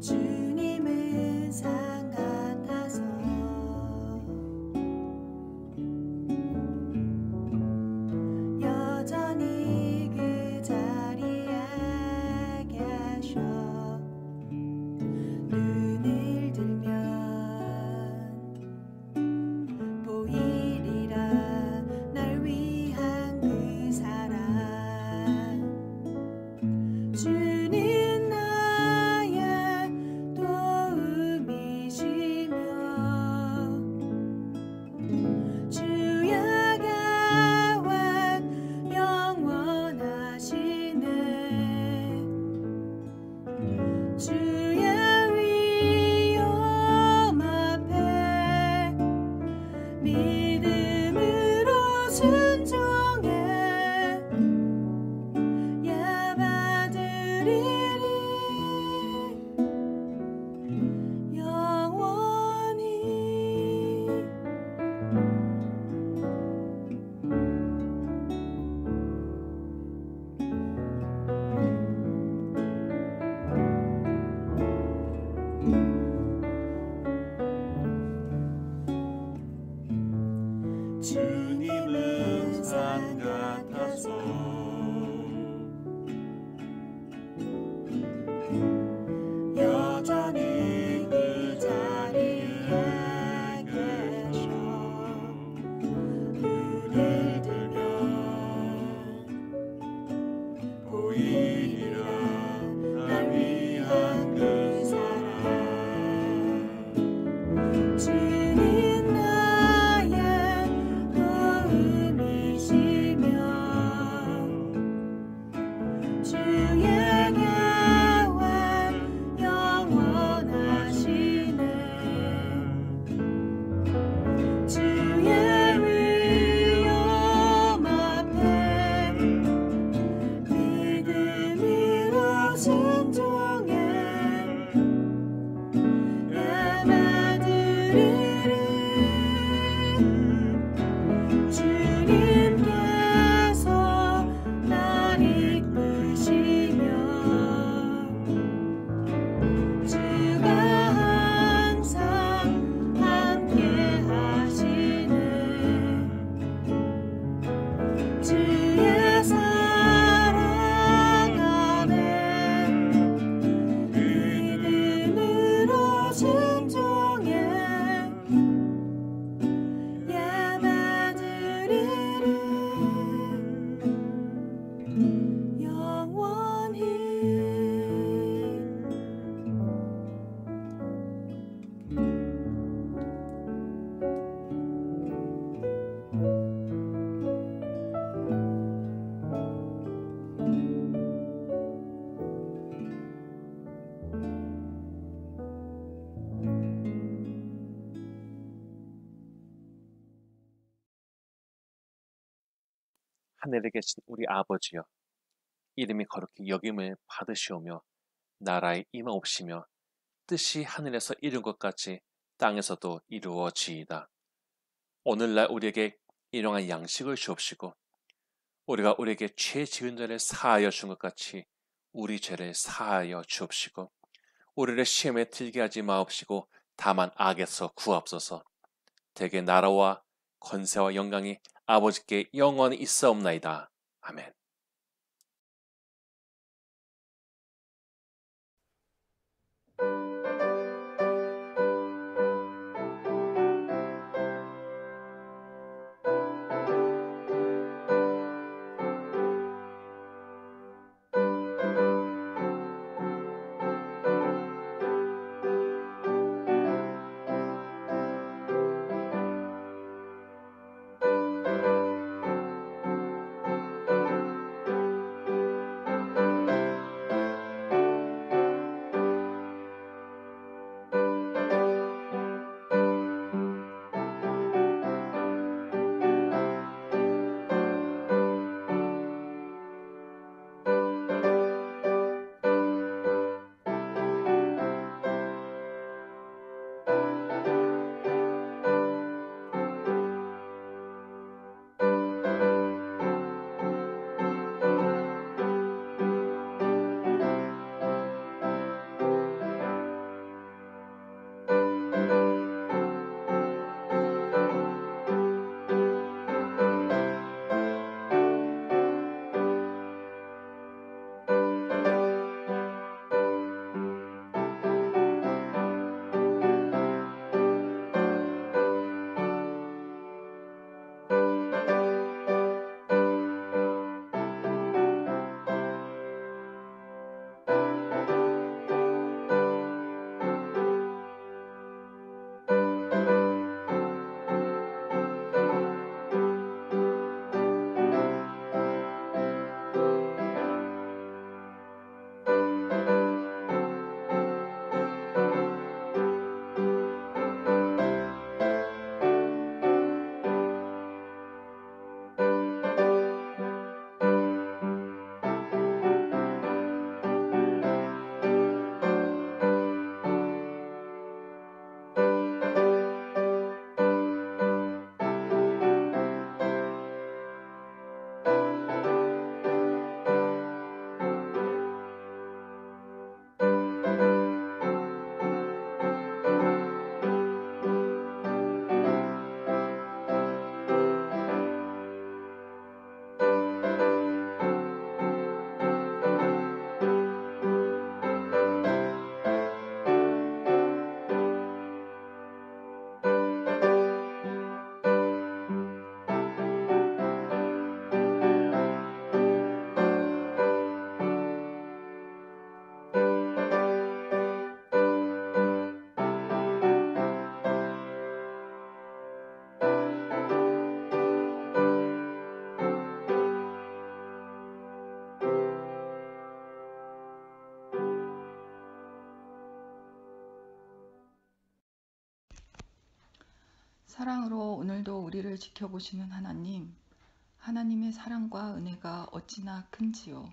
주님은 산 같아서 여전히 그 자리에 계셔. 눈을 들면 보이리라 날 위한 그 사랑. 주님 나의 도움이시며 주의 계획 영원하시네. 주의 위엄 앞에 믿음으로 순종해 예배드리리. 주님께서 날 이끄시며 주가 항상 함께 하시네. 주의 사랑 안에 믿음으로 순종해 예배드리리 영원히. 하늘에 계신 우리 아버지여, 이름이 거룩히 여김을 받으시오며 나라의 임하옵시며 뜻이 하늘에서 이룬 것 같이 땅에서도 이루어지이다. 오늘날 우리에게 일용할 양식을 주옵시고 우리가 우리에게 죄 지은 자를 사하여 준 것 같이 우리 죄를 사하여 주옵시고 우리를 시험에 들게 하지 마옵시고 다만 악에서 구하옵소서. 대개 나라와 권세와 영광이 아버지께 영원히 있사옵나이다. 아멘. 사랑으로 오늘도 우리를 지켜보시는 하나님, 하나님의 사랑과 은혜가 어찌나 큰지요.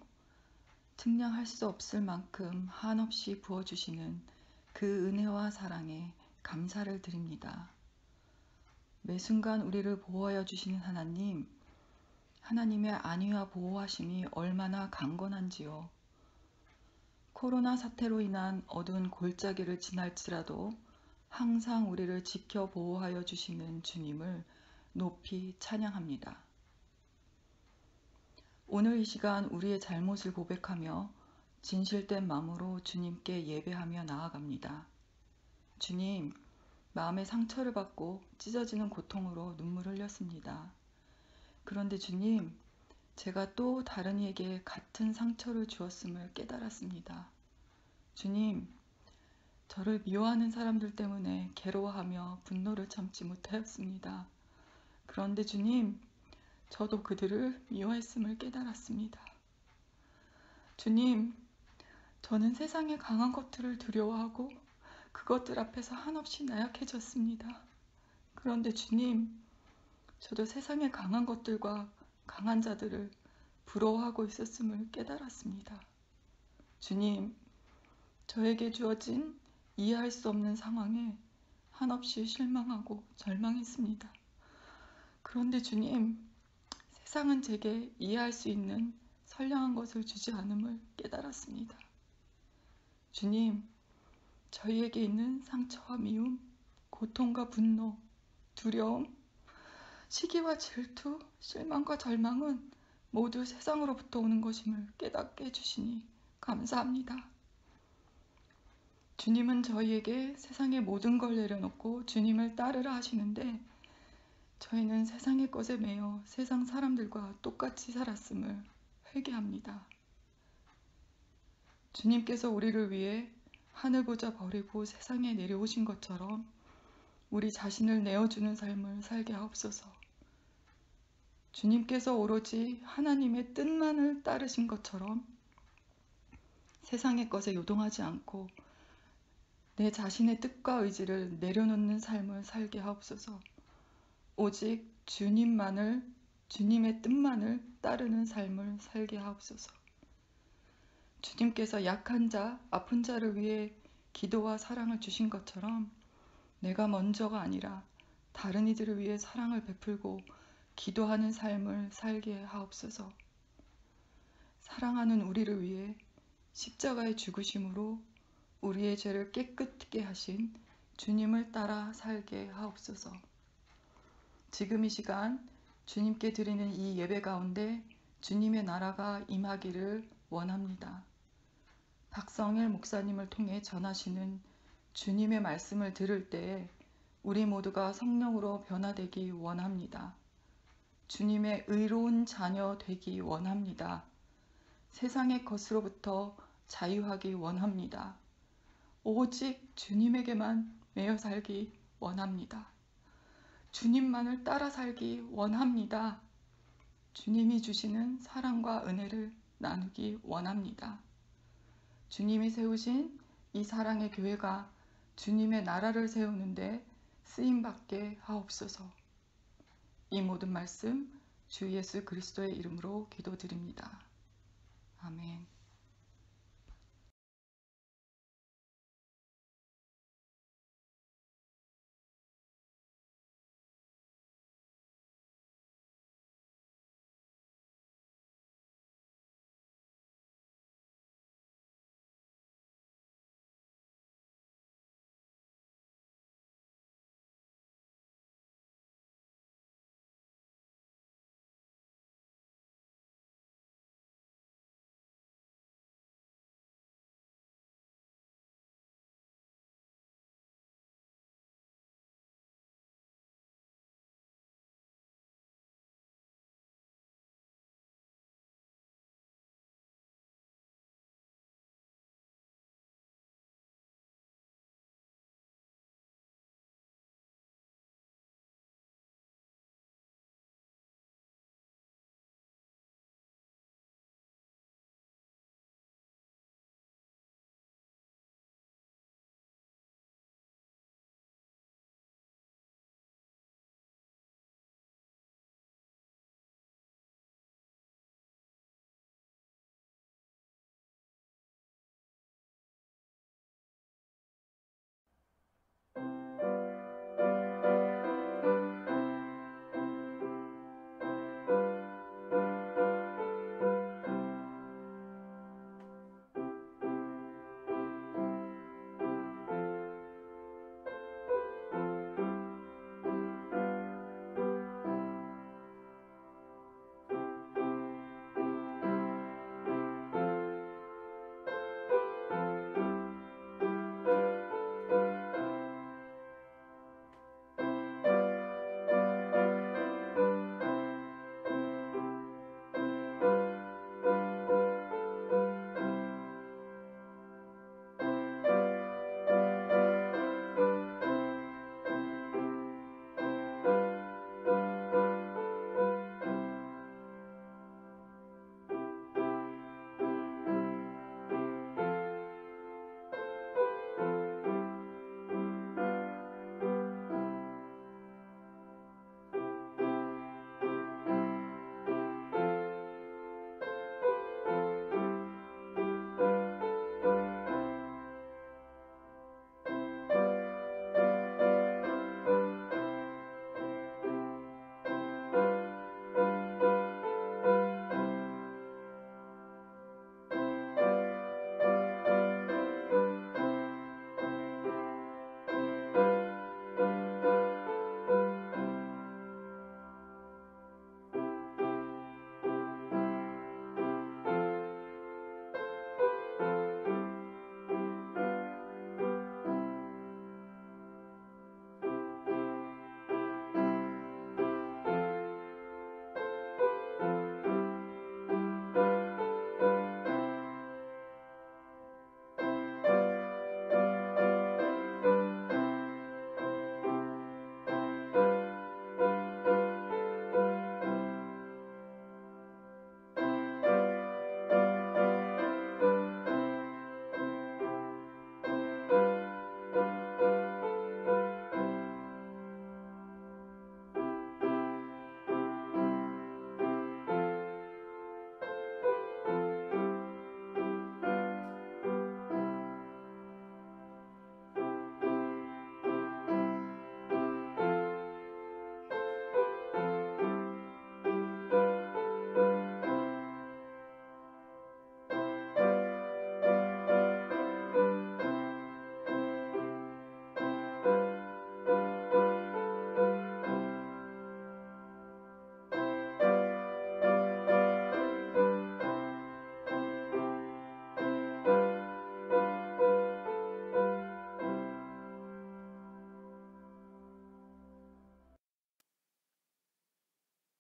측량할 수 없을 만큼 한없이 부어주시는 그 은혜와 사랑에 감사를 드립니다. 매 순간 우리를 보호하여 주시는 하나님, 하나님의 안위와 보호하심이 얼마나 강건한지요. 코로나 사태로 인한 어두운 골짜기를 지날지라도 항상 우리를 지켜 보호하여 주시는 주님을 높이 찬양합니다. 오늘 이 시간 우리의 잘못을 고백하며 진실된 마음으로 주님께 예배하며 나아갑니다. 주님, 마음의 상처를 받고 찢어지는 고통으로 눈물을 흘렸습니다. 그런데 주님, 제가 또 다른 이에게 같은 상처를 주었음을 깨달았습니다. 주님, 저를 미워하는 사람들 때문에 괴로워하며 분노를 참지 못하였습니다. 그런데 주님, 저도 그들을 미워했음을 깨달았습니다. 주님, 저는 세상의 강한 것들을 두려워하고 그것들 앞에서 한없이 나약해졌습니다. 그런데 주님, 저도 세상의 강한 것들과 강한 자들을 부러워하고 있었음을 깨달았습니다. 주님, 저에게 주어진 이해할 수 없는 상황에 한없이 실망하고 절망했습니다. 그런데 주님, 세상은 제게 이해할 수 있는 선량한 것을 주지 않음을 깨달았습니다. 주님, 저희에게 있는 상처와 미움, 고통과 분노, 두려움, 시기와 질투, 실망과 절망은 모두 세상으로부터 오는 것임을 깨닫게 해주시니 감사합니다. 주님은 저희에게 세상의 모든 걸 내려놓고 주님을 따르라 하시는데 저희는 세상의 것에 매여 세상 사람들과 똑같이 살았음을 회개합니다. 주님께서 우리를 위해 하늘 보좌 버리고 세상에 내려오신 것처럼 우리 자신을 내어주는 삶을 살게 하옵소서. 주님께서 오로지 하나님의 뜻만을 따르신 것처럼 세상의 것에 요동하지 않고 내 자신의 뜻과 의지를 내려놓는 삶을 살게 하옵소서. 오직 주님만을, 주님의 뜻만을 따르는 삶을 살게 하옵소서. 주님께서 약한 자, 아픈 자를 위해 기도와 사랑을 주신 것처럼 내가 먼저가 아니라 다른 이들을 위해 사랑을 베풀고 기도하는 삶을 살게 하옵소서. 사랑하는 우리를 위해 십자가의 죽으심으로 우리의 죄를 깨끗게 하신 주님을 따라 살게 하옵소서. 지금 이 시간 주님께 드리는 이 예배 가운데 주님의 나라가 임하기를 원합니다. 박성일 목사님을 통해 전하시는 주님의 말씀을 들을 때 우리 모두가 성령으로 변화되기 원합니다. 주님의 의로운 자녀 되기 원합니다. 세상의 것으로부터 자유하기 원합니다. 오직 주님에게만 매여 살기 원합니다. 주님만을 따라 살기 원합니다. 주님이 주시는 사랑과 은혜를 나누기 원합니다. 주님이 세우신 이 사랑의 교회가 주님의 나라를 세우는데 쓰임받게 하옵소서. 이 모든 말씀 주 예수 그리스도의 이름으로 기도드립니다. 아멘.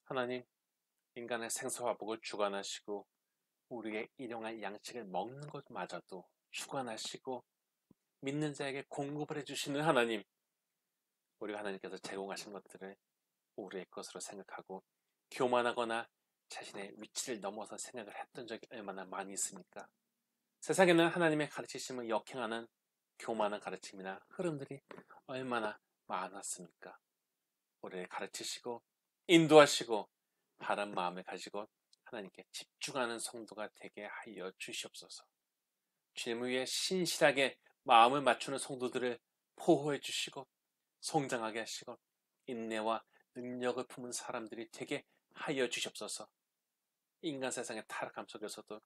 하나님, 인간의 생사화복을 주관하시고 우리의 일용할 양식을 먹는 것마저도 주관하시고 믿는 자에게 공급을 해주시는 하나님, 우리가 하나님께서 제공하신 것들을 우리의 것으로 생각하고 교만하거나 자신의 위치를 넘어서 생각을 했던 적이 얼마나 많이 있습니까? 세상에는 하나님의 가르치심을 역행하는 교만한 가르침이나 흐름들이 얼마나 많았습니까? 우리를 가르치시고 인도하시고 바른 마음을 가지고 하나님께 집중하는 성도가 되게 하여 주시옵소서. 주님을 위해 신실하게 마음을 맞추는 성도들을 보호해 주시고 성장하게 하시고 인내와 능력을 품은 사람들이 되게 하여 주시옵소서. 인간 세상의 타락함 속에서도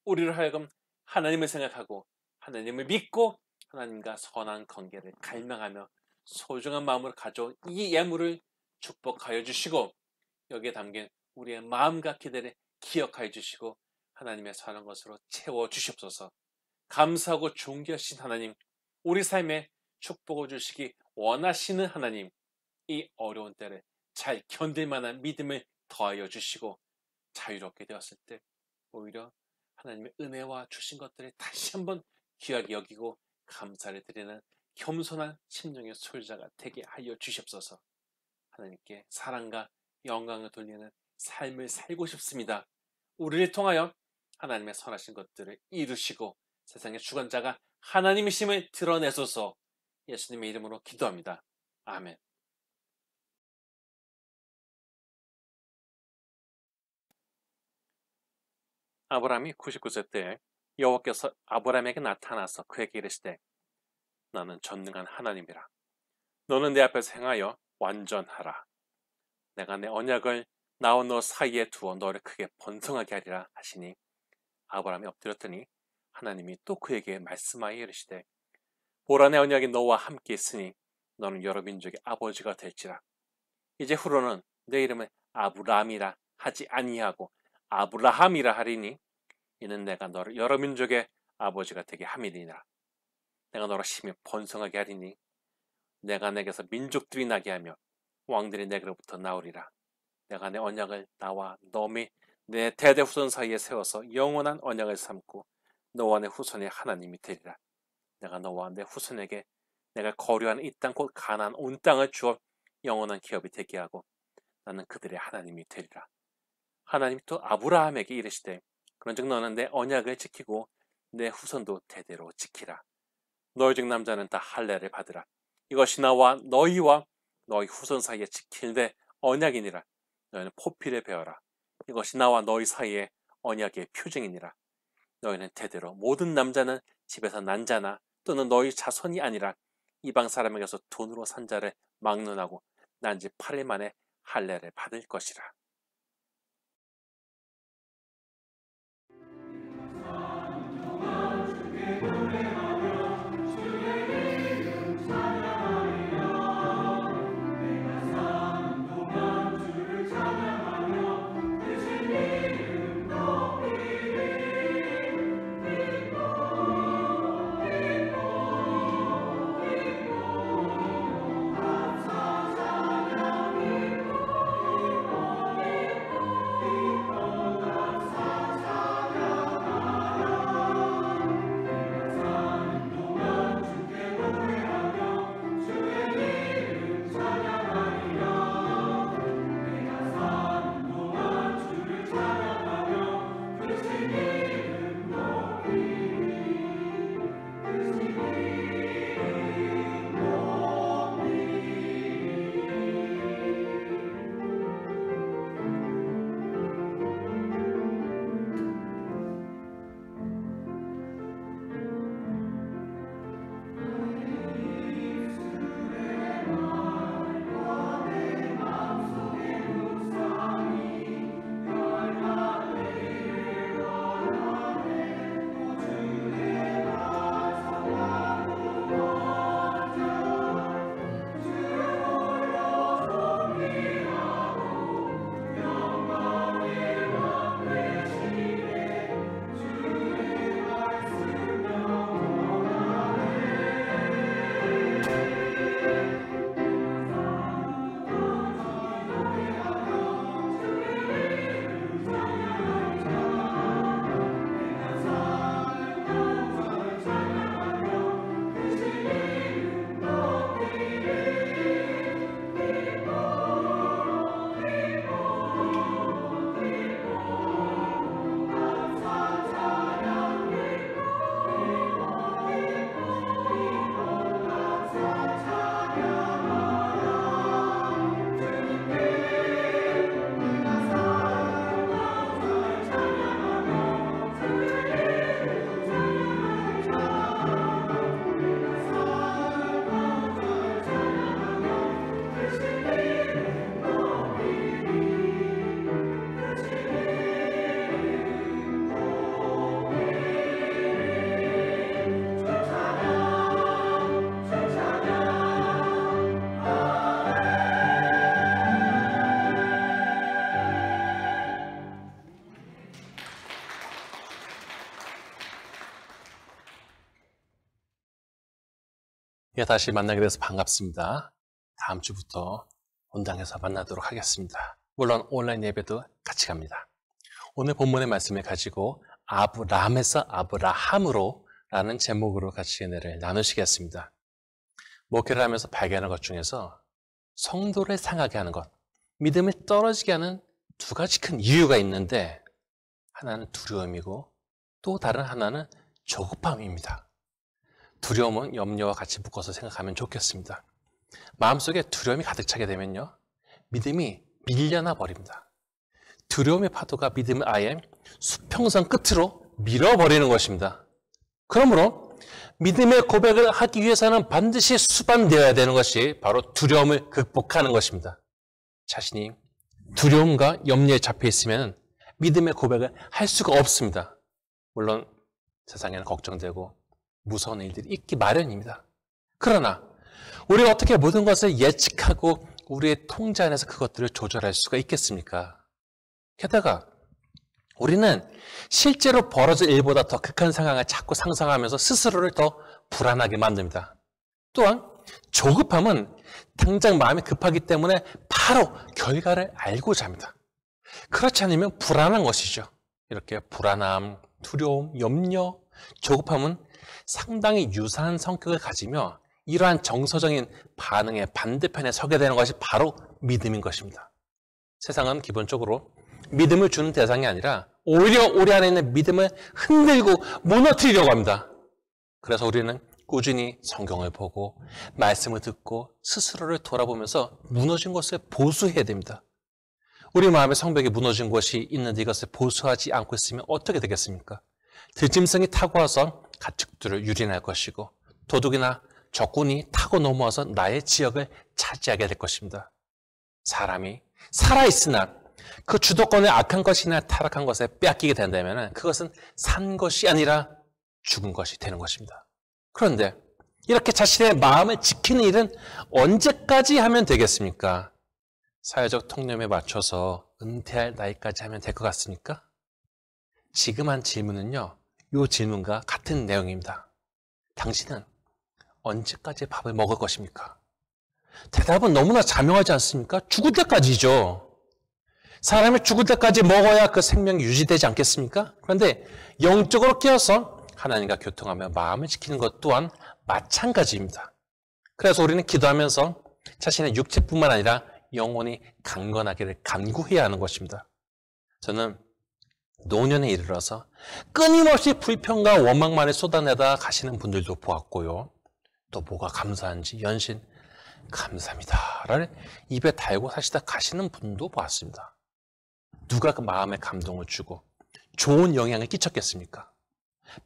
우리를 하여금 하나님을 생각하고 하나님을 믿고 하나님과 선한 관계를 갈망하며 소중한 마음으로 가져온 이 예물을 축복하여 주시고 여기에 담긴 우리의 마음과 기대를 기억하여 주시고 하나님의 선한 것으로 채워 주시옵소서. 감사하고 존귀하신 하나님, 우리 삶에 축복을 주시기 원하시는 하나님, 이 어려운 때를 잘 견딜 만한 믿음을 더하여 주시고 자유롭게 되었을 때 오히려 하나님의 은혜와 주신 것들을 다시 한번 귀하게 여기고 감사를 드리는 겸손한 심령의 소유자가 되게 하여 주시옵소서. 하나님께 사랑과 영광을 돌리는 삶을 살고 싶습니다. 우리를 통하여 하나님의 선하신 것들을 이루시고 세상의 주관자가 하나님이심을 드러내소서. 예수님의 이름으로 기도합니다. 아멘. 아브라함이 99세 때 여호와께서 아브라함에게 나타나서 그에게 이르시되 나는 전능한 하나님이라. 너는 내 앞에서 행하여 완전하라. 내가 내 언약을 나와 너 사이에 두어 너를 크게 번성하게 하리라 하시니 아브라함이 엎드렸더니 하나님이 또 그에게 말씀하여 이르시되 보라 내 언약이 너와 함께 있으니 너는 여러 민족의 아버지가 될지라. 이제 후로는 내 이름을 아브라함이라 하지 아니하고 아브라함이라 하리니 이는 내가 너를 여러 민족의 아버지가 되게 함이니라. 내가 너를 심히 번성하게 하리니 내가 내게서 민족들이 나게 하며 왕들이 내게로부터 나오리라. 내가 내 언약을 나와 너 및 내 대대 후손 사이에 세워서 영원한 언약을 삼고 너와 내 후손의 하나님이 되리라. 내가 너와 내 후손에게 내가 거류하는 이 땅 곧 가나안 온 땅을 주어 영원한 기업이 되게 하고 나는 그들의 하나님이 되리라. 하나님이 또 아브라함에게 이르시되 그런즉 너는 내 언약을 지키고 내 후손도 대대로 지키라. 너희 중 남자는 다 할례를 받으라. 이것이 나와 너희와 너희 후손 사이에 지킬 내 언약이니라. 너희는 포피를 베어라. 이것이 나와 너희 사이에 언약의 표징이니라. 너희는 대대로 모든 남자는 집에서 난 자나 또는 너희 자손이 아니라 이방 사람에게서 돈으로 산 자를 막론하고 난 지 8일 만에 할례를 받을 것이라. 다시 만나게 돼서 반갑습니다. 다음 주부터 본당에서 만나도록 하겠습니다. 물론 온라인 예배도 같이 갑니다. 오늘 본문의 말씀을 가지고 아브람에서 아브라함으로 라는 제목으로 같이 은혜를 나누시겠습니다. 목회를 하면서 발견한 것 중에서 성도를 상하게 하는 것, 믿음을 떨어지게 하는 두 가지 큰 이유가 있는데 하나는 두려움이고 또 다른 하나는 조급함입니다. 두려움은 염려와 같이 묶어서 생각하면 좋겠습니다. 마음속에 두려움이 가득 차게 되면요, 믿음이 밀려나 버립니다. 두려움의 파도가 믿음을 아예 수평선 끝으로 밀어버리는 것입니다. 그러므로 믿음의 고백을 하기 위해서는 반드시 수반되어야 되는 것이 바로 두려움을 극복하는 것입니다. 자신이 두려움과 염려에 잡혀 있으면 믿음의 고백을 할 수가 없습니다. 물론 세상에는 걱정되고 무서운 일들이 있기 마련입니다. 그러나 우리가 어떻게 모든 것을 예측하고 우리의 통제 안에서 그것들을 조절할 수가 있겠습니까? 게다가 우리는 실제로 벌어질 일보다 더 극한 상황을 자꾸 상상하면서 스스로를 더 불안하게 만듭니다. 또한 조급함은 당장 마음이 급하기 때문에 바로 결과를 알고자 합니다. 그렇지 않으면 불안한 것이죠. 이렇게 불안함, 두려움, 염려, 조급함은 상당히 유사한 성격을 가지며 이러한 정서적인 반응의 반대편에 서게 되는 것이 바로 믿음인 것입니다. 세상은 기본적으로 믿음을 주는 대상이 아니라 오히려 우리 안에 있는 믿음을 흔들고 무너뜨리려고 합니다. 그래서 우리는 꾸준히 성경을 보고 말씀을 듣고 스스로를 돌아보면서 무너진 것을 보수해야 됩니다. 우리 마음의 성벽이 무너진 것이 있는데 이것을 보수하지 않고 있으면 어떻게 되겠습니까? 들짐승이 타고 와서 가축들을 유린할 것이고 도둑이나 적군이 타고 넘어와서 나의 지역을 차지하게 될 것입니다. 사람이 살아있으나 그 주도권의 악한 것이나 타락한 것에 빼앗기게 된다면 그것은 산 것이 아니라 죽은 것이 되는 것입니다. 그런데 이렇게 자신의 마음을 지키는 일은 언제까지 하면 되겠습니까? 사회적 통념에 맞춰서 은퇴할 나이까지 하면 될 것 같습니까? 지금 한 질문은요, 이 질문과 같은 내용입니다. 당신은 언제까지 밥을 먹을 것입니까? 대답은 너무나 자명하지 않습니까? 죽을 때까지죠. 사람이 죽을 때까지 먹어야 그 생명이 유지되지 않겠습니까? 그런데 영적으로 깨어서 하나님과 교통하며 마음을 지키는 것 또한 마찬가지입니다. 그래서 우리는 기도하면서 자신의 육체뿐만 아니라 영혼이 강건하기를 간구해야 하는 것입니다. 저는 노년에 이르러서 끊임없이 불평과 원망만을 쏟아내다 가시는 분들도 보았고요. 또 뭐가 감사한지 연신 감사합니다를 입에 달고 사시다 가시는 분도 보았습니다. 누가 그 마음에 감동을 주고 좋은 영향을 끼쳤겠습니까?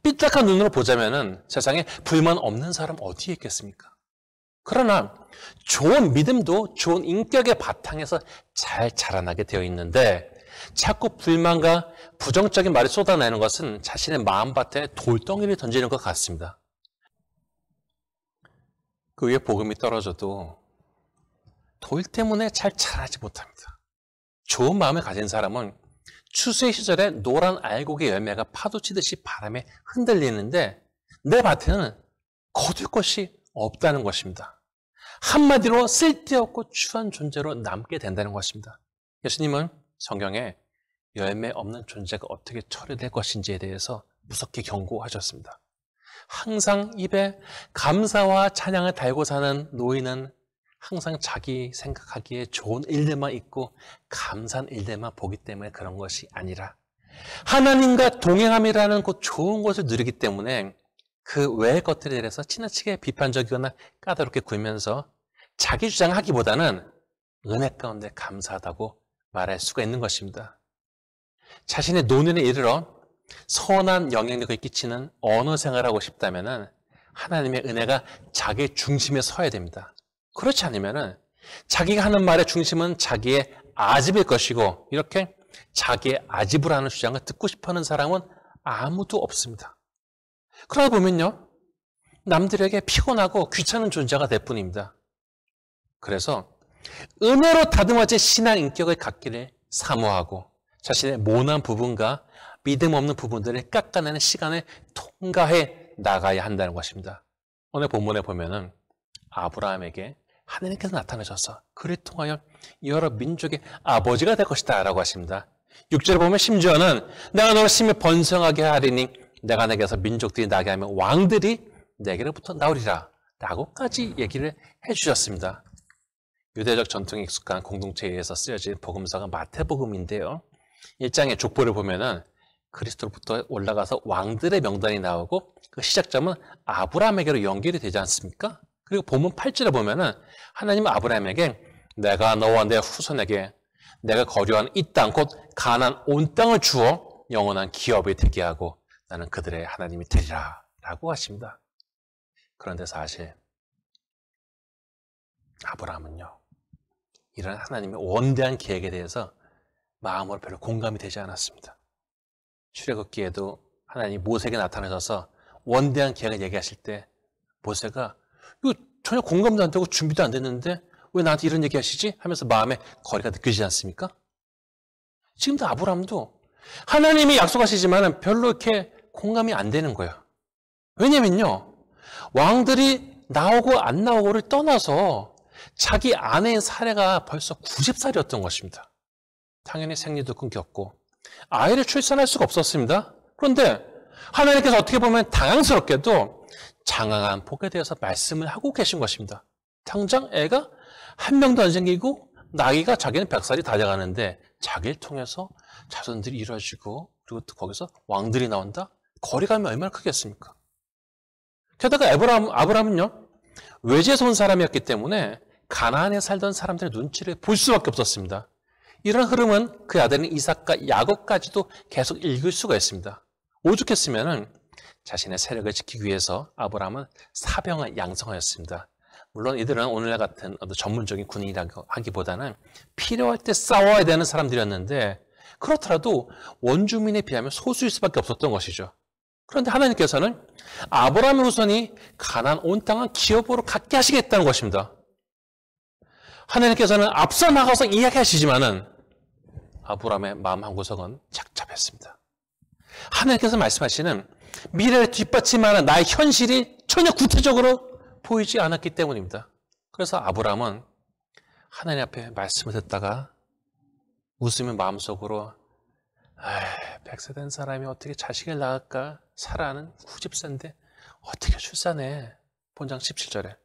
삐딱한 눈으로 보자면은 세상에 불만 없는 사람 어디에 있겠습니까? 그러나 좋은 믿음도 좋은 인격의 바탕에서 잘 자라나게 되어 있는데 자꾸 불만과 부정적인 말을 쏟아내는 것은 자신의 마음밭에 돌덩이를 던지는 것 같습니다. 그 위에 복음이 떨어져도 돌 때문에 잘 자라지 못합니다. 좋은 마음을 가진 사람은 추수의 시절에 노란 알곡의 열매가 파도치듯이 바람에 흔들리는데 내 밭에는 거둘 것이 없다는 것입니다. 한마디로 쓸데없고 추한 존재로 남게 된다는 것입니다. 예수님은 성경에 열매 없는 존재가 어떻게 처리될 것인지에 대해서 무섭게 경고하셨습니다. 항상 입에 감사와 찬양을 달고 사는 노인은 항상 자기 생각하기에 좋은 일들만 있고 감사한 일들만 보기 때문에 그런 것이 아니라 하나님과 동행함이라는 그 좋은 것을 누리기 때문에 그 외의 것들에 대해서 지나치게 비판적이거나 까다롭게 굴면서 자기 주장하기보다는 은혜 가운데 감사하다고 말할 수가 있는 것입니다. 자신의 노년에 이르러 선한 영향력을 끼치는 언어 생활을 하고 싶다면 하나님의 은혜가 자기의 중심에 서야 됩니다. 그렇지 않으면 자기가 하는 말의 중심은 자기의 아집일 것이고 이렇게 자기의 아집을 하는 주장을 듣고 싶어하는 사람은 아무도 없습니다. 그러다 보면요, 남들에게 피곤하고 귀찮은 존재가 될 뿐입니다. 그래서 은혜로 다듬어진 신앙 인격을 갖기를 사모하고 자신의 모난 부분과 믿음 없는 부분들을 깎아내는 시간을 통과해 나가야 한다는 것입니다. 오늘 본문에 보면은 아브라함에게 하나님께서 나타나셔서 그를 통하여 여러 민족의 아버지가 될 것이다 라고 하십니다. 6절에 보면 심지어는 내가 너를 심히 번성하게 하리니 내가 내게서 민족들이 나게 하면 왕들이 내게로부터 나오리라 라고까지 얘기를 해주셨습니다. 유대적 전통에 익숙한 공동체에 의해서 쓰여진 복음서가 마태복음인데요. 1장의 족보를 보면은 그리스도로부터 올라가서 왕들의 명단이 나오고 그 시작점은 아브라함에게로 연결이 되지 않습니까? 그리고 본문 8절에 보면은 하나님은 아브라함에게 내가 너와 내 후손에게 내가 거류한 이 땅 곧 가나안 온 땅을 주어 영원한 기업이 되게 하고 나는 그들의 하나님이 되리라 라고 하십니다. 그런데 사실 아브라함은요, 이런 하나님의 원대한 계획에 대해서 마음으로 별로 공감이 되지 않았습니다. 출애굽기에도 하나님이 모세에게 나타나셔서 원대한 계획을 얘기하실 때 모세가 이거 전혀 공감도 안 되고 준비도 안 됐는데 왜 나한테 이런 얘기 하시지? 하면서 마음에 거리가 느껴지지 않습니까? 지금도 아브라함도 하나님이 약속하시지만 별로 이렇게 공감이 안 되는 거예요. 왜냐면요, 왕들이 나오고 안 나오고를 떠나서 자기 아내인 사례가 벌써 90살이었던 것입니다. 당연히 생리도 끊겼고 아이를 출산할 수가 없었습니다. 그런데 하나님께서 어떻게 보면 당황스럽게도 장황한 복에 대해서 말씀을 하고 계신 것입니다. 당장 애가 한 명도 안 생기고 나이가 자기는 100살이 다 돼가는데 자기를 통해서 자손들이 이루어지고 그리고 또 거기서 왕들이 나온다? 거리감이 얼마나 크겠습니까? 게다가 아브라함은요, 외지에서 온 사람이었기 때문에 가나안에 살던 사람들의 눈치를 볼 수밖에 없었습니다. 이런 흐름은 그 아들인 이삭과 야곱까지도 계속 읽을 수가 있습니다. 오죽했으면 자신의 세력을 지키기 위해서 아브라함은 사병을 양성하였습니다. 물론 이들은 오늘날 같은 어떤 전문적인 군인이라고 하기보다는 필요할 때 싸워야 되는 사람들이었는데 그렇더라도 원주민에 비하면 소수일 수밖에 없었던 것이죠. 그런데 하나님께서는 아브라함의 후손이 가나안 온 땅을 기업으로 갖게 하시겠다는 것입니다. 하나님께서는 앞서 나가서 이야기하시지만은 아브라함의 마음 한구석은 착잡했습니다. 하나님께서 말씀하시는 미래를 뒷받침하는 나의 현실이 전혀 구체적으로 보이지 않았기 때문입니다. 그래서 아브라함은 하나님 앞에 말씀을 듣다가 웃으며 마음속으로 100세 된 사람이 어떻게 자식을 낳을까? 사라는 90세인데 어떻게 출산해? 본장 17절에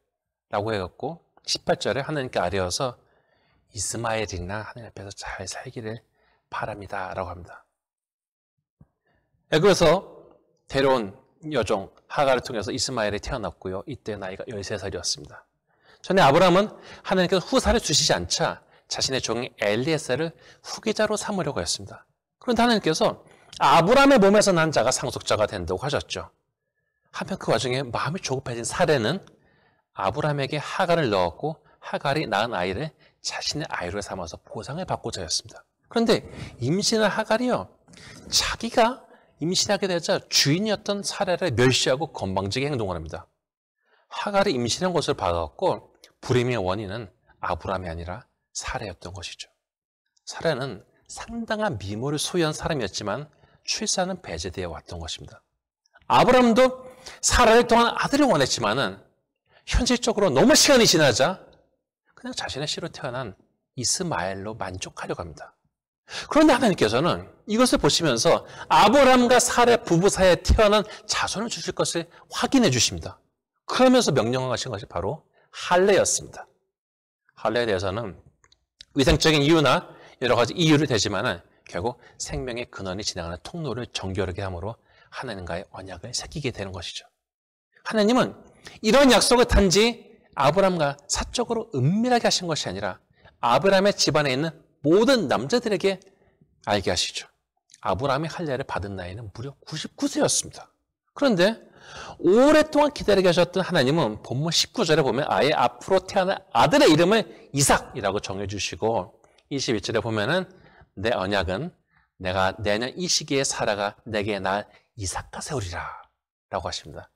라고 해갖고 18절에 하나님께 아뢰어서 이스마엘이나 하나님 앞에서 잘 살기를 바랍니다 라고 합니다. 애굽에서 데려온 여종 하가를 통해서 이스마엘이 태어났고요. 이때 나이가 13살이었습니다. 전에 아브라함은 하나님께서 후사를 주시지 않자 자신의 종인 엘리에셀을 후계자로 삼으려고 했습니다. 그런데 하나님께서 아브라함의 몸에서 난 자가 상속자가 된다고 하셨죠. 한편 그 와중에 마음이 조급해진 사레는 아브라함에게 하갈을 넣었고 하갈이 낳은 아이를 자신의 아이로 삼아서 보상을 받고자 했습니다. 그런데 임신한 하갈이요, 자기가 임신하게 되자 주인이었던 사레를 멸시하고 건방지게 행동을 합니다. 하갈이 임신한 것을 봐갖고 불임의 원인은 아브라함이 아니라 사레였던 것이죠. 사레는 상당한 미모를 소유한 사람이었지만 출산은 배제되어 왔던 것입니다. 아브라함도 사라를 통한 아들을 원했지만은 현실적으로 너무 시간이 지나자 그냥 자신의 씨로 태어난 이스마엘로 만족하려고 합니다. 그런데 하나님께서는 이것을 보시면서 아브라함과 사라 부부 사이에 태어난 자손을 주실 것을 확인해 주십니다. 그러면서 명령하신 것이 바로 할례였습니다. 할례에 대해서는 위생적인 이유나 여러 가지 이유를 대지만은 결국 생명의 근원이 지나가는 통로를 정결하게 함으로 하나님과의 언약을 새기게 되는 것이죠. 하나님은 이런 약속을 단지 아브라함과 사적으로 은밀하게 하신 것이 아니라 아브라함의 집안에 있는 모든 남자들에게 알게 하시죠. 아브라함이 할례를 받은 나이는 무려 99세였습니다. 그런데 오랫동안 기다리게 하셨던 하나님은 본문 19절에 보면 아예 앞으로 태어날 아들의 이름을 이삭이라고 정해주시고 21절에 보면은 내 언약은 내가 내년 이 시기에 사라가 내게 낳을 이삭과 세우리라 라고 하십니다.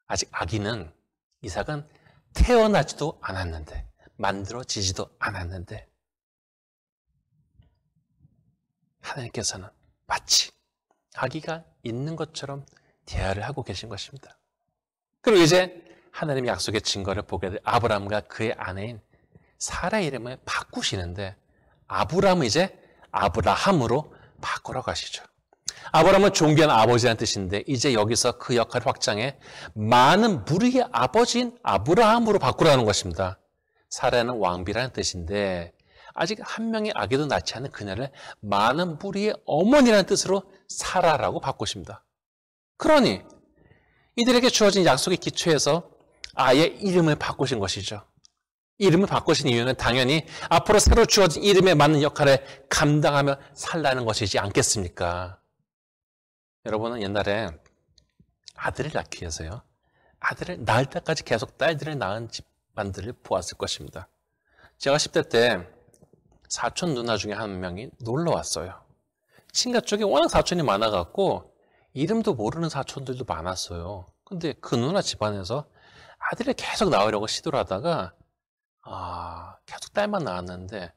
아직 아기는 이삭은 태어나지도 않았는데 만들어지지도 않았는데 하나님께서는 마치 아기가 있는 것처럼 대화를 하고 계신 것입니다. 그리고 이제 하나님의 약속의 증거를 보게 될 아브라함과 그의 아내인 사라의 이름을 바꾸시는데 아브라함은 이제 아브라함으로 바꾸라고 하시죠. 아브라함은 존귀한 아버지라는 뜻인데 이제 여기서 그 역할을 확장해 많은 무리의 아버지인 아브라함으로 바꾸라는 것입니다. 사라는 왕비라는 뜻인데 아직 한 명의 아기도 낳지 않은 그녀를 많은 무리의 어머니라는 뜻으로 사라라고 바꾸십니다. 그러니 이들에게 주어진 약속의 기초에서 아예 이름을 바꾸신 것이죠. 이름을 바꾸신 이유는 당연히 앞으로 새로 주어진 이름에 맞는 역할을 감당하며 살라는 것이지 않겠습니까? 여러분은 옛날에 아들을 낳기 위해서요. 아들을 낳을 때까지 계속 딸들을 낳은 집안들을 보았을 것입니다. 제가 10대 때 사촌 누나 중에 한 명이 놀러 왔어요. 친가 쪽에 워낙 사촌이 많아갖고 이름도 모르는 사촌들도 많았어요. 근데 그 누나 집안에서 아들을 계속 낳으려고 시도를 하다가 계속 딸만 낳았는데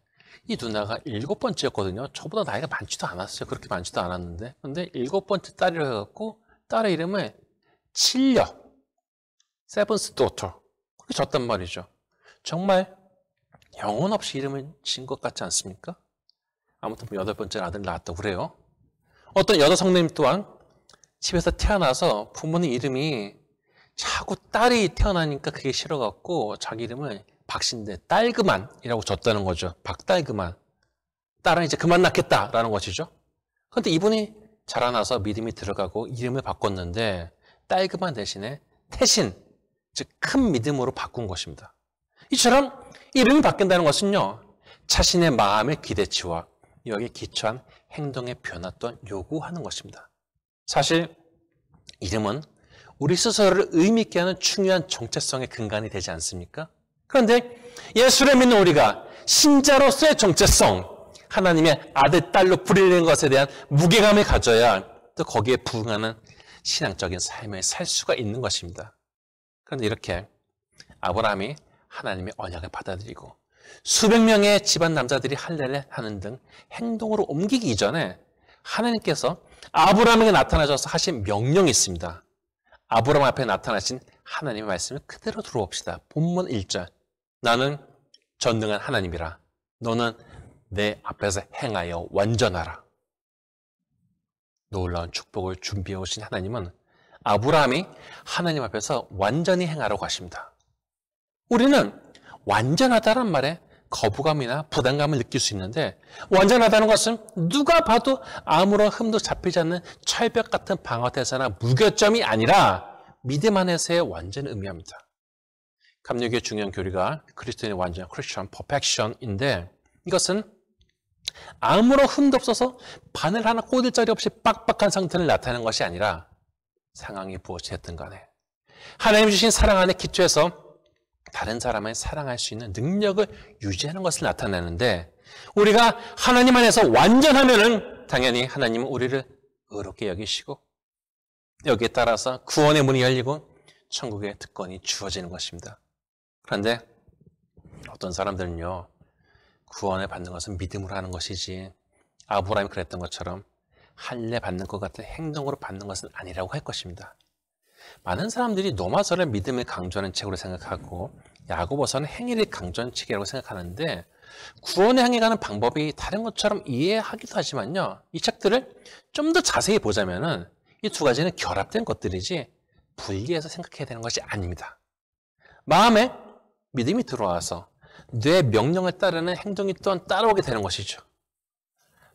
이 누나가 7번째였거든요. 저보다 나이가 많지도 않았어요. 그렇게 많지도 않았는데. 근데 7번째 딸이라 해갖고 딸의 이름을 칠려, 세븐스 도터 그렇게 줬단 말이죠. 정말 영혼 없이 이름을 진 것 같지 않습니까? 아무튼 8번째 아들 낳았다고 그래요. 어떤 여자 성도님 또한 집에서 태어나서 부모님 이름이 자꾸 딸이 태어나니까 그게 싫어갖고 자기 이름을 박신대 딸그만이라고 줬다는 거죠. 박딸그만. 딸은 이제 그만 낳겠다라는 것이죠. 그런데 이분이 자라나서 믿음이 들어가고 이름을 바꿨는데 딸그만 대신에 태신, 즉 큰 믿음으로 바꾼 것입니다. 이처럼 이름이 바뀐다는 것은요. 자신의 마음의 기대치와 여기에 기초한 행동의 변화 또한 요구하는 것입니다. 사실 이름은 우리 스스로를 의미 있게 하는 중요한 정체성의 근간이 되지 않습니까? 그런데 예수를 믿는 우리가 신자로서의 정체성, 하나님의 아들, 딸로 부르는 것에 대한 무게감을 가져야 또 거기에 부응하는 신앙적인 삶을 살 수가 있는 것입니다. 그런데 이렇게 아브라함이 하나님의 언약을 받아들이고 수백 명의 집안 남자들이 할례를 하는 등 행동으로 옮기기 이전에 하나님께서 아브라함에게 나타나셔서 하신 명령이 있습니다. 아브라함 앞에 나타나신 하나님의 말씀을 그대로 들어봅시다. 본문 1절. 나는 전능한 하나님이라. 너는 내 앞에서 행하여 완전하라. 놀라운 축복을 준비해 오신 하나님은 아브라함이 하나님 앞에서 완전히 행하라고 하십니다. 우리는 완전하다는 말에 거부감이나 부담감을 느낄 수 있는데 완전하다는 것은 누가 봐도 아무런 흠도 잡히지 않는 철벽 같은 방어대사나 무결점이 아니라 믿음 안에서의 완전을 의미합니다. 감리교의 중요한 교리가 그리스도인의 완전, Christian perfection인데 이것은 아무런 흠도 없어서 바늘 하나 꽂을 자리 없이 빡빡한 상태를 나타내는 것이 아니라 상황이 무엇이 됐든 간에 하나님 주신 사랑 안에 기초해서 다른 사람을 사랑할 수 있는 능력을 유지하는 것을 나타내는데 우리가 하나님 안에서 완전하면은 당연히 하나님은 우리를 의롭게 여기시고 여기에 따라서 구원의 문이 열리고 천국의 특권이 주어지는 것입니다. 그런데 어떤 사람들은요, 구원을 받는 것은 믿음으로 하는 것이지 아브라함이 그랬던 것처럼 할례 받는 것 같은 행동으로 받는 것은 아니라고 할 것입니다. 많은 사람들이 로마서를 믿음을 강조하는 책으로 생각하고 야고보서는 행위를 강조하는 책이라고 생각하는데 구원을 향해 가는 방법이 다른 것처럼 이해하기도 하지만요. 이 책들을 좀 더 자세히 보자면은 이 두 가지는 결합된 것들이지 분리해서 생각해야 되는 것이 아닙니다. 마음에 믿음이 들어와서 뇌 명령을 따르는 행동이 또한 따라오게 되는 것이죠.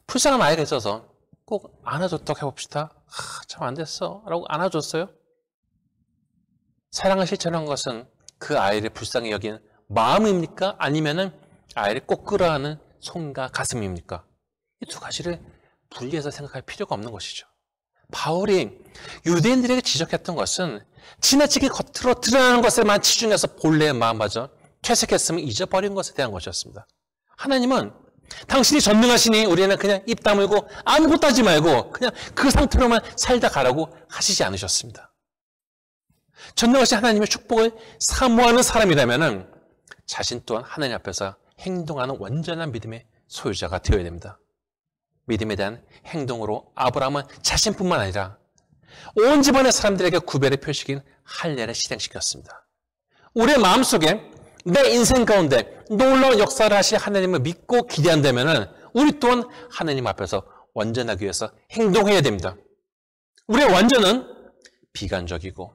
불쌍한 아이가 있어서 꼭 안아줬다고 해봅시다. 참 안 됐어 라고 안아줬어요. 사랑을 실천한 것은 그 아이를 불쌍히 여기는 마음입니까? 아니면은 아이를 꼭 끌어안는 손과 가슴입니까? 이 두 가지를 분리해서 생각할 필요가 없는 것이죠. 바울이 유대인들에게 지적했던 것은 지나치게 겉으로 드러나는 것에만 치중해서 본래의 마음마저 퇴색했으면 잊어버린 것에 대한 것이었습니다. 하나님은 당신이 전능하시니 우리는 그냥 입 다물고 아무것도 하지 말고 그냥 그 상태로만 살다 가라고 하시지 않으셨습니다. 전능하신 하나님의 축복을 사모하는 사람이라면 자신 또한 하나님 앞에서 행동하는 완전한 믿음의 소유자가 되어야 됩니다. 믿음에 대한 행동으로 아브라함은 자신뿐만 아니라 온 집안의 사람들에게 구별의 표식인 할례를 실행시켰습니다. 우리의 마음속에 내 인생 가운데 놀라운 역사를 하실 하나님을 믿고 기대한다면 우리 또한 하나님 앞에서 완전하기 위해서 행동해야 됩니다. 우리의 완전은 비관적이고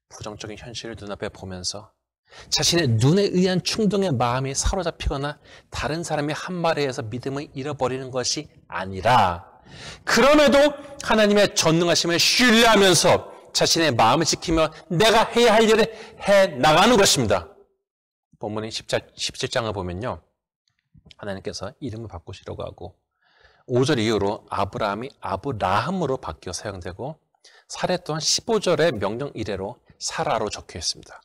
부정적인 현실을 눈앞에 보면서 자신의 눈에 의한 충동의 마음이 사로잡히거나 다른 사람의 한 말에 의해서 믿음을 잃어버리는 것이 아니라 그럼에도 하나님의 전능하심을 신뢰하면서 자신의 마음을 지키며 내가 해야 할 일을 해 나가는 것입니다. 본문인 17장을 보면요. 하나님께서 이름을 바꾸시려고 하고 5절 이후로 아브라함이 아브라함으로 바뀌어 사용되고 사례 또한 15절의 명령 이래로 사라로 적혀 있습니다.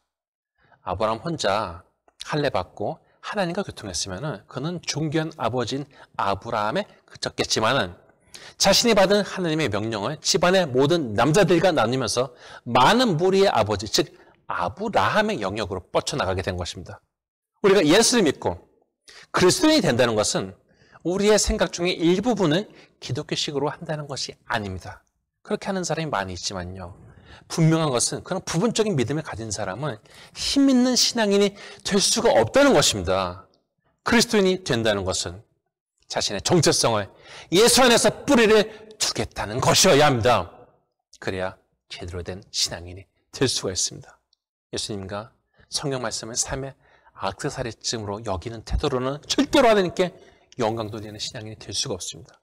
아브라함 혼자 할례 받고 하나님과 교통했으면 그는 존귀한 아버지인 아브라함에 그쳤겠지만은 자신이 받은 하나님의 명령을 집안의 모든 남자들과 나누면서 많은 무리의 아버지, 즉 아브라함의 영역으로 뻗쳐나가게 된 것입니다. 우리가 예수를 믿고 그리스도인이 된다는 것은 우리의 생각 중에 일부분을 기독교식으로 한다는 것이 아닙니다. 그렇게 하는 사람이 많이 있지만요. 분명한 것은 그런 부분적인 믿음을 가진 사람은 힘 있는 신앙인이 될 수가 없다는 것입니다. 그리스도인이 된다는 것은 자신의 정체성을 예수 안에서 뿌리를 두겠다는 것이어야 합니다. 그래야 제대로 된 신앙인이 될 수가 있습니다. 예수님과 성경 말씀을 삶의 악세사리쯤으로 여기는 태도로는 절대로 하나님께 영광 돌리는 신앙인이 될 수가 없습니다.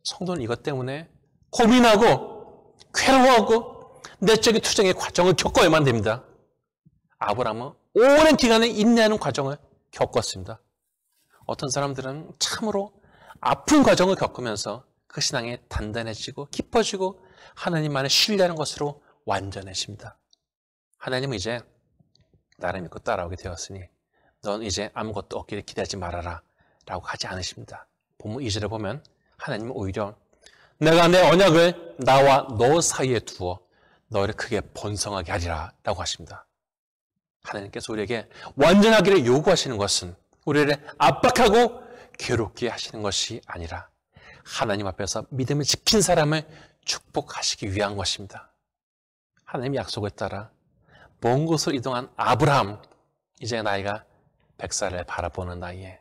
성도는 이것 때문에 고민하고 괴로워하고 내적인 투쟁의 과정을 겪어야만 됩니다. 아브라함은 오랜 기간을 인내하는 과정을 겪었습니다. 어떤 사람들은 참으로 아픈 과정을 겪으면서 그 신앙이 단단해지고 깊어지고 하나님만을 신뢰하는 것으로 완전해집니다. 하나님은 이제 나를 믿고 따라오게 되었으니 넌 이제 아무것도 없기를 기대하지 말아라 라고 하지 않으십니다. 본문 2절에 보면 하나님은 오히려 내가 내 언약을 나와 너 사이에 두어 너를 크게 번성하게 하리라 라고 하십니다. 하나님께서 우리에게 완전하기를 요구하시는 것은 우리를 압박하고 괴롭게 하시는 것이 아니라 하나님 앞에서 믿음을 지킨 사람을 축복하시기 위한 것입니다. 하나님의 약속을 따라 먼 곳으로 이동한 아브라함, 이제 나이가 100살을 바라보는 나이에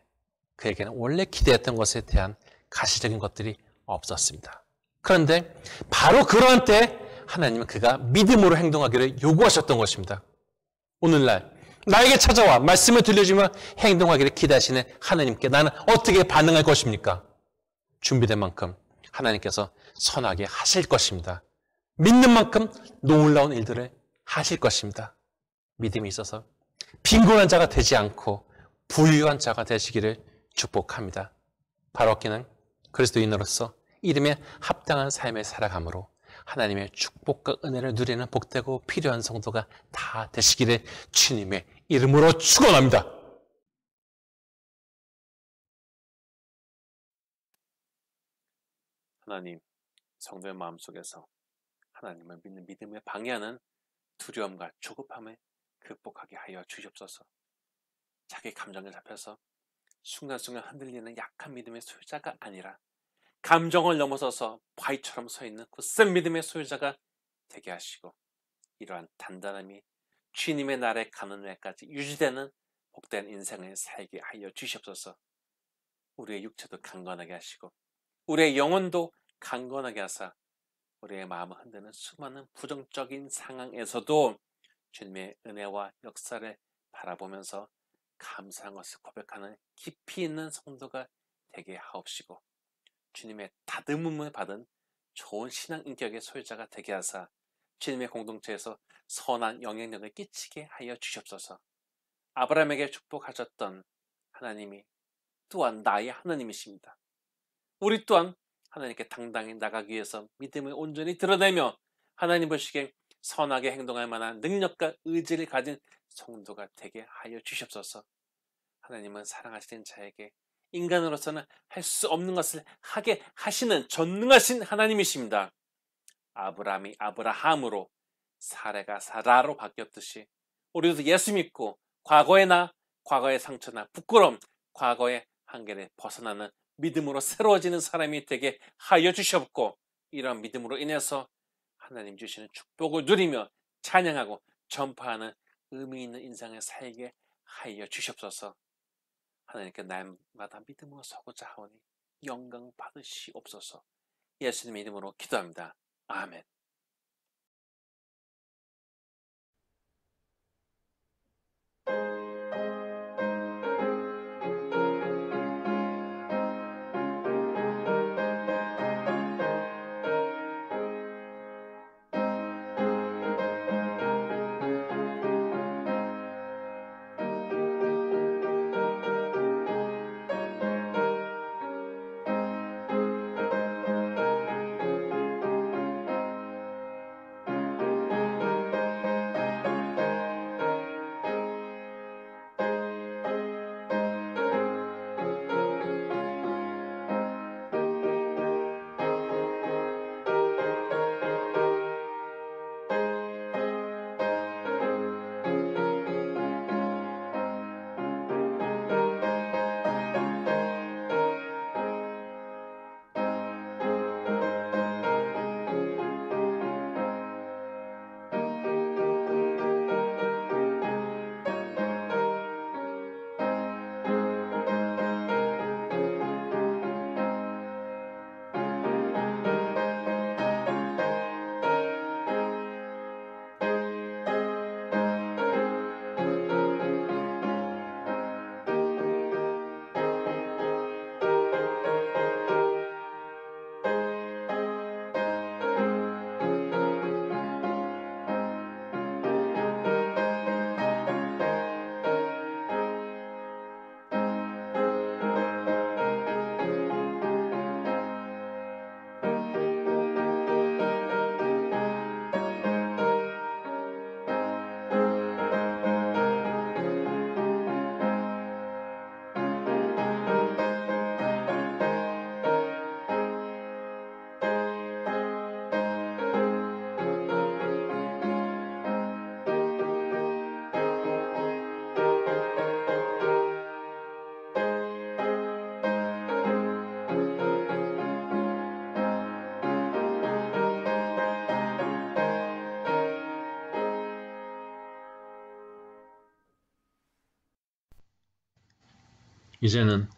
그에게는 원래 기대했던 것에 대한 가시적인 것들이 없었습니다. 그런데 바로 그러한 때 하나님은 그가 믿음으로 행동하기를 요구하셨던 것입니다. 오늘날 나에게 찾아와 말씀을 들려주며 행동하기를 기대하시는 하나님께 나는 어떻게 반응할 것입니까? 준비된 만큼 하나님께서 선하게 하실 것입니다. 믿는 만큼 놀라운 일들을 하실 것입니다. 믿음이 있어서 빈곤한 자가 되지 않고 부유한 자가 되시기를 축복합니다. 바로키는 그리스도인으로서 이름에 합당한 삶을 살아감으로 하나님의 축복과 은혜를 누리는 복되고 필요한 성도가 다 되시기를 주님의 이름으로 축원합니다. 하나님, 성도의 마음속에서 하나님을 믿는 믿음에 방해하는 두려움과 조급함을 극복하게 하여 주시옵소서. 자기 감정에 잡혀서 순간순간 흔들리는 약한 믿음의 소유자가 아니라 감정을 넘어서서 바위처럼 서 있는 굳센 믿음의 소유자가 되게 하시고 이러한 단단함이 주님의 날에 가는 날까지 유지되는 복된 인생을 살게 하여 주시옵소서. 우리의 육체도 강건하게 하시고 우리의 영혼도 강건하게 하사 우리의 마음을 흔드는 수많은 부정적인 상황에서도 주님의 은혜와 역사를 바라보면서 감사한 것을 고백하는 깊이 있는 성도가 되게 하옵시고 주님의 다듬음을 받은 좋은 신앙 인격의 소유자가 되게 하사 주님의 공동체에서 선한 영향력을 끼치게 하여 주시옵소서. 아브라함에게 축복하셨던 하나님이 또한 나의 하나님이십니다. 우리 또한 하나님께 당당히 나가기 위해서 믿음을 온전히 드러내며 하나님 보시기에 선하게 행동할 만한 능력과 의지를 가진 성도가 되게 하여 주시옵소서. 하나님은 사랑하시는 자에게 인간으로서는 할 수 없는 것을 하게 하시는 전능하신 하나님이십니다. 아브라함이 아브라함으로 사레가 사라로 바뀌었듯이 우리도 예수 믿고 과거의 나, 과거의 상처나 부끄러움, 과거의 한계를 벗어나는 믿음으로 새로워지는 사람이 되게 하여 주시옵고 이런 믿음으로 인해서 하나님 주시는 축복을 누리며 찬양하고 전파하는 의미 있는 인생을 살게 하여 주시옵소서. 하나님께 날마다 믿음으로 서고자 하오니 영광 받으시옵소서. 예수님의 이름으로 기도합니다. 아멘. 이제는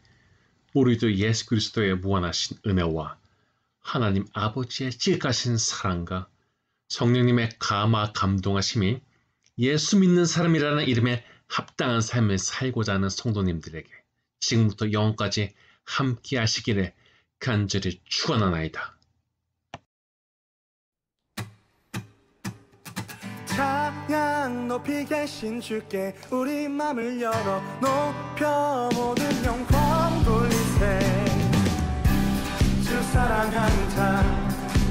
우리도 예수 그리스도의 무한하신 은혜와 하나님 아버지의 지극하신 사랑과 성령님의 감화 감동하심이 예수 믿는 사람이라는 이름에 합당한 삶을 살고자 하는 성도님들에게 지금부터 영원까지 함께 하시기를 간절히 축원하나이다. 찬양 높이 계신 주께 우리 맘을 열어 높여 모든 영광 돌리세. 주 사랑하는 자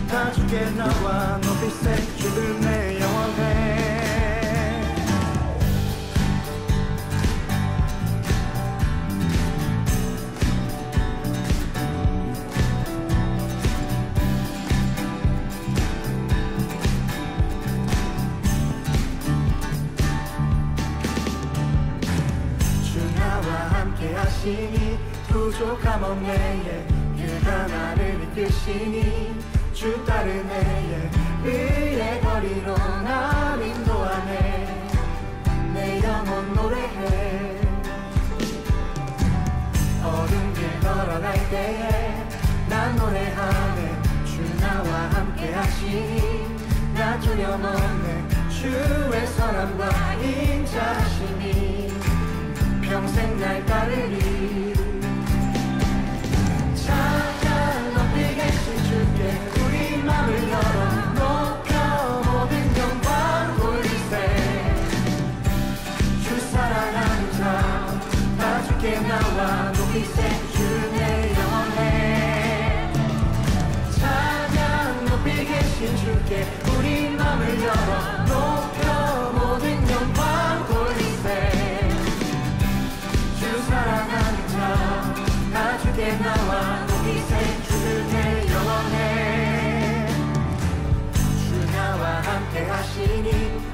다 주께 나와 높이세. 주를 내 영원해. 하시니 부족함 없네. 그가 나를 이끄시니 주 따르네. 의의 거리로 날 인도하네. 내 영혼 노래해. 어둠 길 걸어갈 때에 난 노래하네. 주 나와 함께 하시니 나 두려움 없네. 주의 선함과 인자하시니 평생 날 따르리. 찬양 높이 계신 주께 우리 맘을 열어 높여 모든 영광 돌리세. 주 사랑하는 자 다 주께 나와 높이세. 주 내 영원해. 찬양 높이 계신 주께 우리 맘을 열어 높여 모든 영광 돌리세. 사랑하는 자 다 주께 나와 높이세. 주를 내 영원해. 주 나와 함께 하시니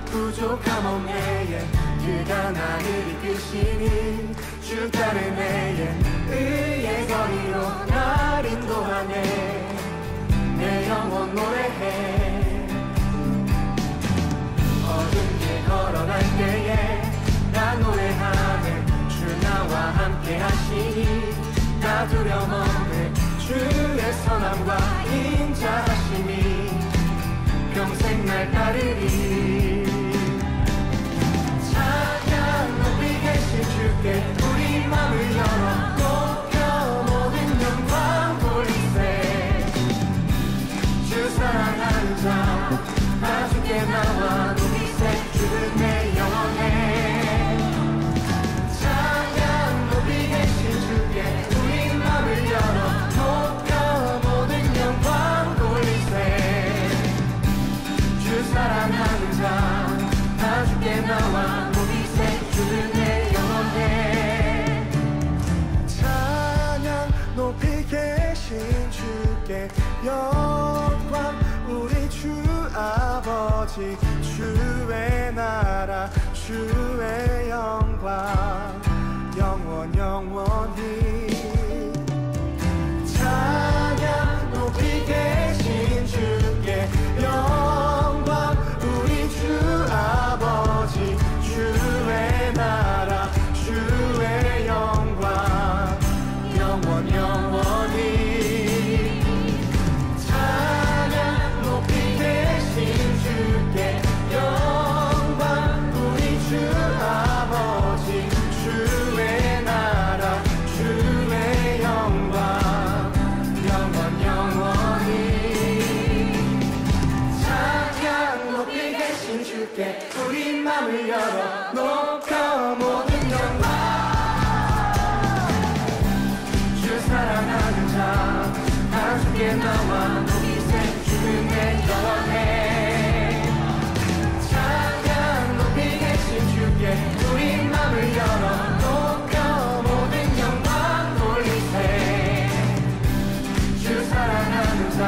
부족함 없네. 그가 나를 이끄시니 주 따르네. 의의 거리로 날 인도하네. 내 영혼 노래해. 어둠 길 걸어갈 때에 선함과 인자하심이 평생 날 따르리. 찬양 높이 계신 주께 우리 맘을 열어 높여 모든 영광 돌리세. 주 사랑하는 자 다 주께 나와 높이세. 주는 내 영혼에 찬양 높이 계신 주께 우리 맘을 열어 높여 모든 영광 돌리세. 주 사랑하는 자 다 주께 나와 높이세. 주는 내 영혼에 찬양 높이 계신 주께 영광 우리 주 아버지 주의 나라 주의 영광 영원 영원히. 찬양 높이 계신 주께 영광 우리 주 아버지 주의 나라 주의 영광 영원 영원히. 찬양 높이 계신 주께 영광 우리 주 아버지 주의 나라 주의 영광 영원 영원히. 찬양 높이 계신 주께 우리 맘을 열어 높여 모든 영광. 주 사랑하는 자 다 주께 나와 높이세. 주는 내 영혼에 찬양 높이 계신 주께 우리 맘을 열어 높여 모든 영광 돌리세. 주 사랑하는 자